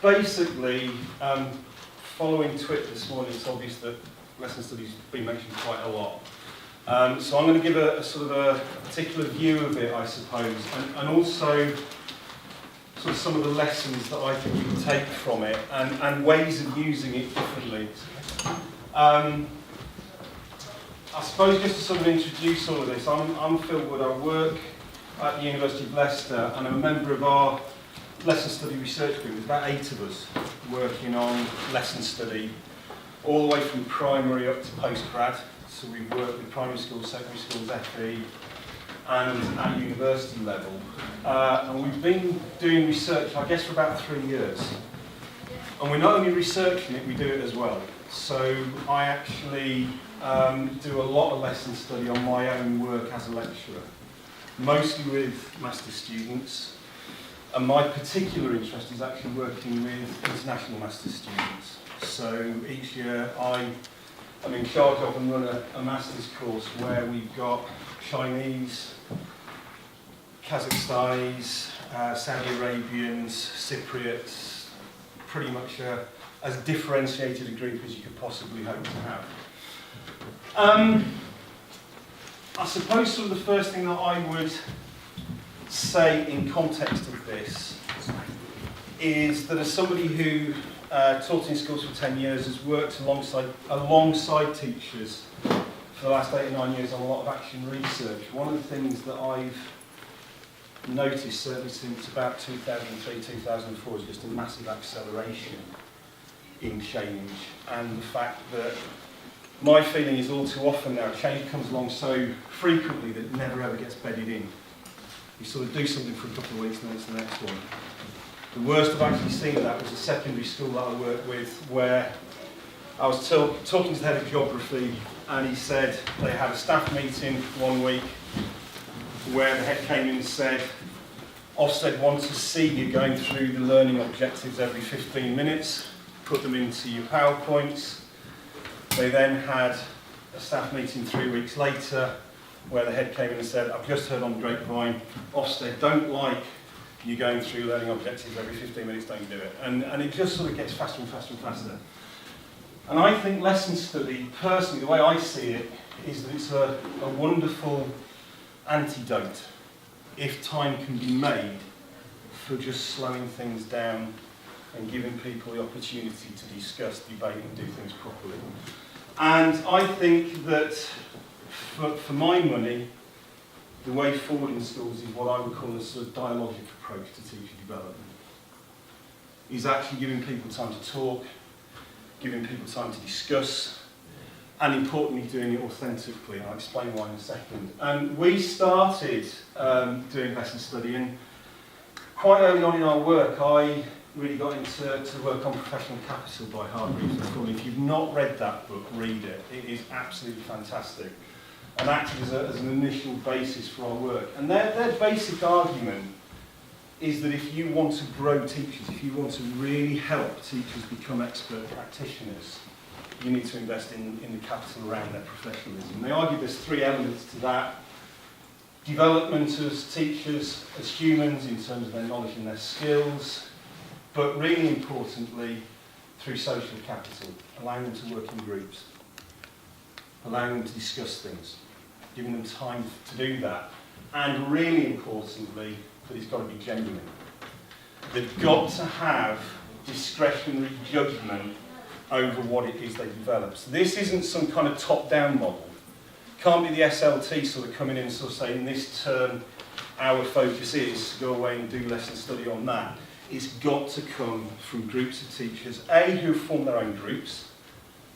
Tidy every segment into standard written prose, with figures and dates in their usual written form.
basically, following Twitter this morning, it's obvious that lesson study's been mentioned quite a lot. So I'm going to give a sort of a particular view of it, I suppose, and also sort of some of the lessons that I think we can take from it and ways of using it differently. I suppose just to sort of introduce all of this, I'm Phil Wood. I work at the University of Leicester and I'm a member of our lesson study research group. There's about 8 of us working on lesson study, all the way from primary up to postgrad. So we've worked with primary schools, secondary schools, FE, and at university level. And we've been doing research, I guess, for about 3 years. And we're not only researching it, we do it as well. So I actually do a lot of lesson study on my own work as a lecturer, mostly with master's students. And my particular interest is actually working with international master's students. So each year I'm in charge of and run a master's course where we've got Chinese, Kazakhstanis, Saudi Arabians, Cypriots, pretty much as differentiated a group as you could possibly hope to have. I suppose sort of the first thing that I would say in context of this is that as somebody who taught in schools for 10 years, has worked alongside teachers for the last 8 or 9 years on a lot of action research, one of the things that I've noticed, certainly since about 2003, 2004, is just a massive acceleration in change, and the fact that my feeling is all too often now change comes along so frequently that it never ever gets bedded in. You sort of do something for a couple of weeks and then it's the next one. The worst I've actually seen of that was a secondary school that I worked with, where I was talking to the head of geography, and he said they had a staff meeting one week where the head came in and said, Ofsted wants to see you going through the learning objectives every 15 minutes, put them into your PowerPoints. They then had a staff meeting 3 weeks later where the head came in and said, I've just heard on the grapevine, Ofsted don't like you going through learning objectives every 15 minutes, don't do it. And it just sort of gets faster and faster and faster. And I think lesson study, personally, the way I see it, is that it's a wonderful antidote, if time can be made, for just slowing things down and giving people the opportunity to discuss, debate and do things properly. And I think that for my money, the way forward in schools is what I would call a sort of dialogic approach to teacher development. Is actually giving people time to talk, giving people time to discuss, and importantly doing it authentically. I'll explain why in a second. And we started doing lesson study, and quite early on in our work I really got into work on Professional Capital by Hargreaves and Cooley. If you've not read that book, read it. It is absolutely fantastic, and acted as an initial basis for our work. And their basic argument is that if you want to grow teachers, if you want to really help teachers become expert practitioners, you need to invest in the capital around their professionalism. They argue there's 3 elements to that. Development as teachers, as humans, in terms of their knowledge and their skills, but really importantly, through social capital, allowing them to work in groups, allowing them to discuss things, giving them time to do that, and really importantly, that it's got to be genuine. They've got to have discretionary judgment over what it is they develop. So this isn't some kind of top-down model. It can't be the SLT sort of coming in and sort of saying, this term, our focus is to go away and do lesson study on that. It's got to come from groups of teachers, A, who have formed their own groups,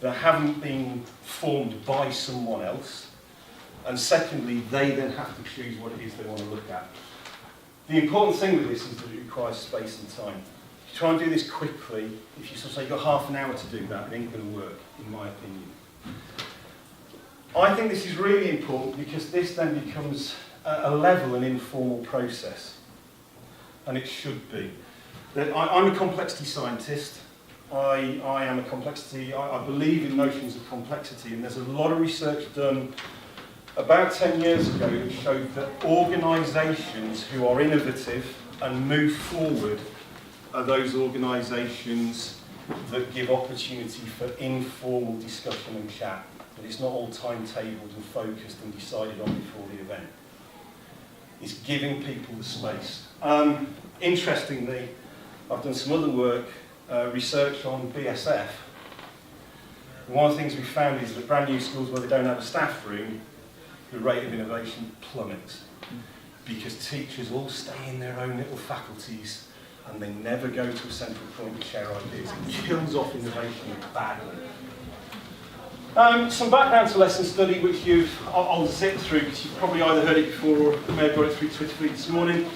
that haven't been formed by someone else, and secondly, they then have to choose what it is they want to look at. The important thing with this is that it requires space and time. If you try and do this quickly, if you sort of say you've got half an hour to do that, it ain't going to work, in my opinion. I think this is really important because this then becomes a level and informal process, and it should be. I'm a complexity scientist. I am a complexity, I believe in notions of complexity, and there's a lot of research done about 10 years ago that showed that organisations who are innovative and move forward are those organisations that give opportunity for informal discussion and chat, but it's not all timetabled and focused and decided on before the event. It's giving people the space. Interestingly, I've done some other work, research on BSF. And one of the things we found is that brand new schools where they don't have a staff room, the rate of innovation plummets. Because teachers all stay in their own little faculties and they never go to a central point to share ideas. It kills off innovation badly. Some background to lesson study, which I'll zip through because you've probably either heard it before or may have got it through Twitter feed this morning.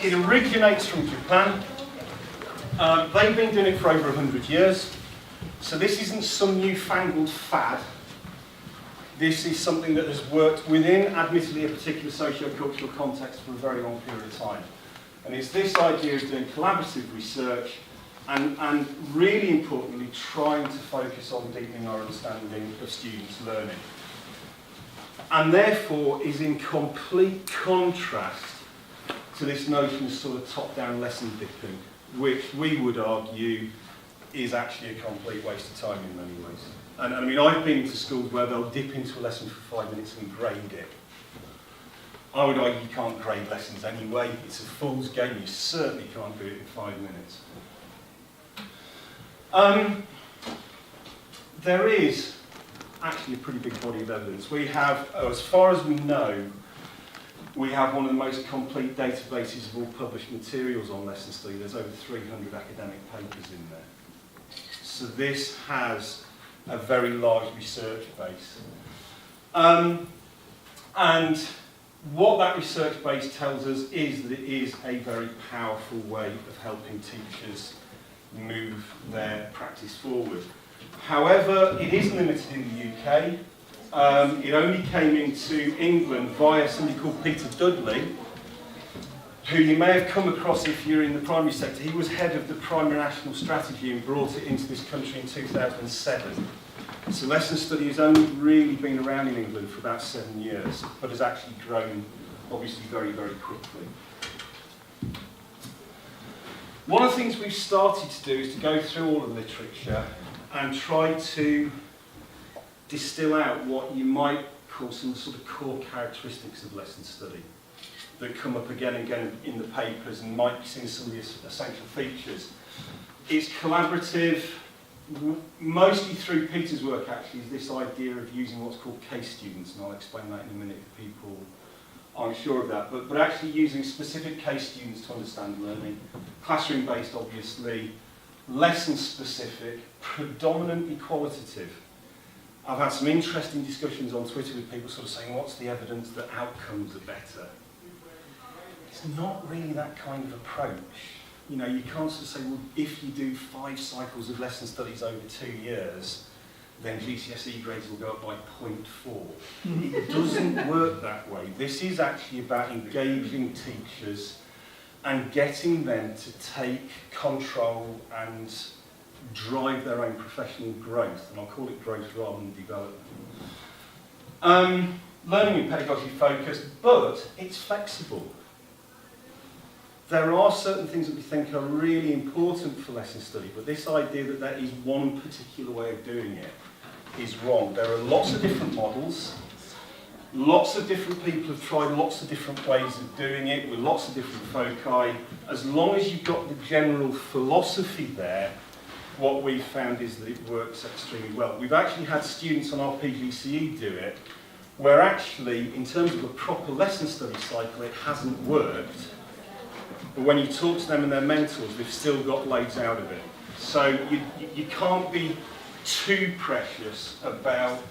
It originates from Japan. They've been doing it for over 100 years. So this isn't some newfangled fad. This is something that has worked within, admittedly, a particular socio-cultural context for a very long period of time. And it's this idea of doing collaborative research and really importantly, trying to focus on deepening our understanding of students' learning. And therefore is in complete contrast to this notion of sort of top-down lesson dipping, which we would argue is actually a complete waste of time in many ways. And I mean, I've been to schools where they'll dip into a lesson for 5 minutes and grade it. I would argue you can't grade lessons anyway. It's a fool's game. You certainly can't do it in 5 minutes. There is actually a pretty big body of evidence. We have, as far as we know, we have one of the most complete databases of all published materials on lesson study. There's over 300 academic papers in there. So this has a very large research base. And what that research base tells us is that it is a very powerful way of helping teachers move their practice forward. However, it is limited in the UK. It only came into England via somebody called Peter Dudley, who you may have come across if you're in the primary sector. He was head of the Primary National Strategy and brought it into this country in 2007. So lesson study has only really been around in England for about 7 years, but has actually grown, obviously, very, very quickly. One of the things we've started to do is to go through all of the literature and try to distill out what you might call some sort of core characteristics of lesson study that come up again and again in the papers and might be seen as some of the essential features. It's collaborative, mostly through Peter's work actually, is this idea of using what's called case students, and I'll explain that in a minute if people aren't sure of that, but actually using specific case students to understand learning, classroom-based obviously, lesson-specific, predominantly qualitative. I've had some interesting discussions on Twitter with people sort of saying, what's the evidence that outcomes are better? It's not really that kind of approach. You know, you can't sort of say, well, if you do 5 cycles of lesson studies over 2 years, then GCSE grades will go up by 0.4. It doesn't work that way. This is actually about engaging teachers and getting them to take control and drive their own professional growth, and I'll call it growth rather than development. Learning and pedagogy focused, but it's flexible. There are certain things that we think are really important for lesson study, but this idea that there is one particular way of doing it is wrong. There are lots of different models. Lots of different people have tried lots of different ways of doing it with lots of different foci. As long as you've got the general philosophy there, what we've found is that it works extremely well. We've actually had students on our PGCE do it, where actually, in terms of a proper lesson study cycle, it hasn't worked. But when you talk to them and their mentors, they've still got loads out of it. So you can't be too precious about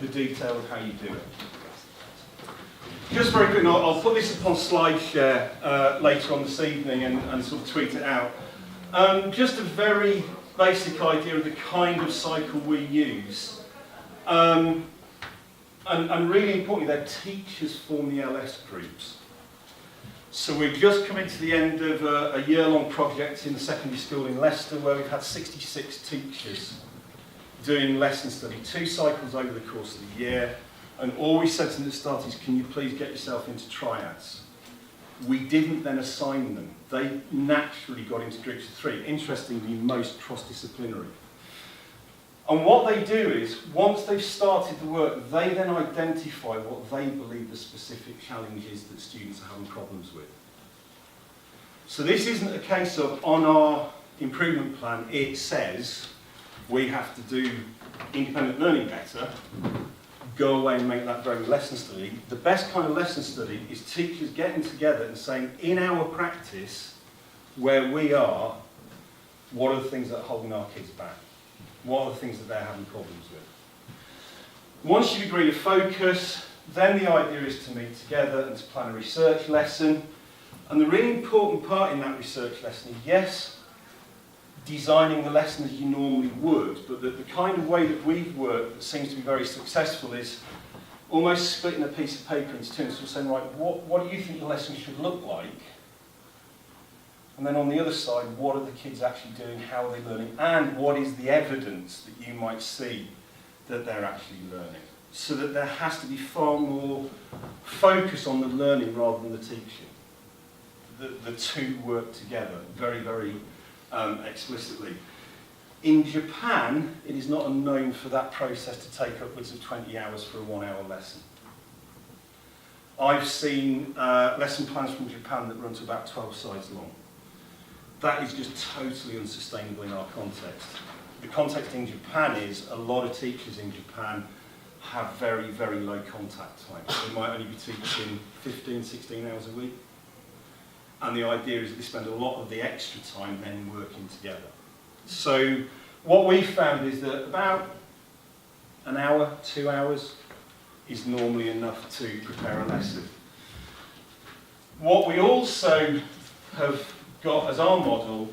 the detail of how you do it. Just very quickly, I'll put this up on SlideShare later on this evening and sort of tweet it out. Just a very basic idea of the kind of cycle we use. And really importantly, their teachers form the LS groups. So we've just come into the end of a year-long project in the secondary school in Leicester where we've had 66 teachers doing lesson study, 2 cycles over the course of the year. And all we said to them at the start is, can you please get yourself into triads? we didn't then assign them. They naturally got into groups of 3. Interestingly, most cross-disciplinary. And what they do is, once they've started the work, they then identify what they believe the specific challenges that students are having problems with. So this isn't a case of, on our improvement plan, it says we have to do independent learning better, go away and make that very lesson study. The best kind of lesson study is teachers getting together and saying, in our practice, where we are, what are the things that are holding our kids back? What are the things that they're having problems with? Once you agree to focus, then the idea is to meet together and to plan a research lesson. And the really important part in that research lesson is, yes, designing the lesson as you normally would, but the kind of way that we've worked that seems to be very successful is almost splitting a piece of paper into two and sort of saying, right, what do you think the lesson should look like? And then on the other side, what are the kids actually doing, how are they learning, and what is the evidence that you might see that they're actually learning? So that there has to be far more focus on the learning rather than the teaching. The two work together very, very explicitly. In Japan, it is not unknown for that process to take upwards of 20 hours for a 1-hour lesson. I've seen lesson plans from Japan that run to about 12 sides long. That is just totally unsustainable in our context. The context in Japan is a lot of teachers in Japan have very, very low contact time. They might only be teaching 15, 16 hours a week. And the idea is that they spend a lot of the extra time then working together. So what we found is that about an hour, 2 hours is normally enough to prepare a lesson. What we also have got as our model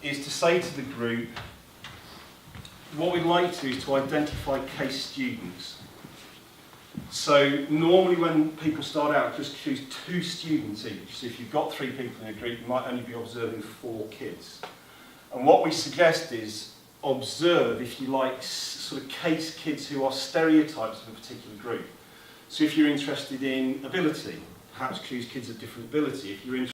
is to say to the group, what we'd like to do is to identify case students. So normally when people start out, just choose 2 students each. So if you've got 3 people in a group, you might only be observing 4 kids. And what we suggest is observe, if you like, sort of case kids who are stereotypes of a particular group. So if you're interested in ability, perhaps choose kids of different ability. If you're interested